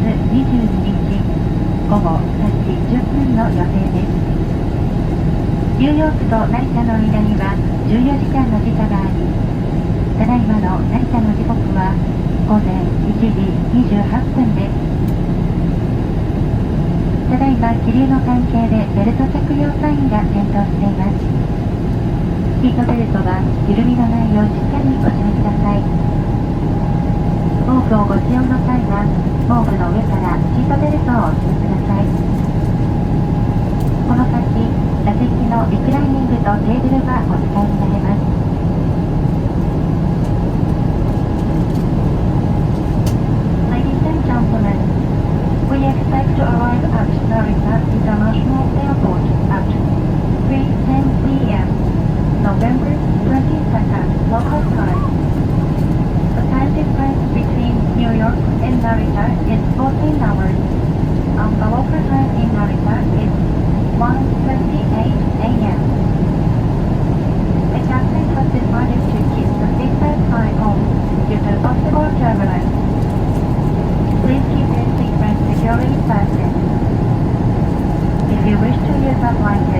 22日午後3時10分の予定です。ニューヨークと成田の間には14時間の時差があり、ただいまの成田の時刻は午前1時28分です。ただいま気流の関係でベルト着用サインが点灯しています。シートベルトは緩みのないようしっかりお締めください。毛布をご使用の際は毛布の上からシートベルトをお締めください。この先、座席のリクライニングとテーブルがお使いになれます。Ladies and gentlemen, we expect to arrive at Narita International Airport at 3:10 p.m. November 22nd local time. The time difference between New York and Narita is 14 hours, and the local time in Narita is 1:28 a.m. The captain has decided to keep the seatbelt tie on due to possible turbulence. Please keep your seatbelt securely fastened. If you wish to use a blanket,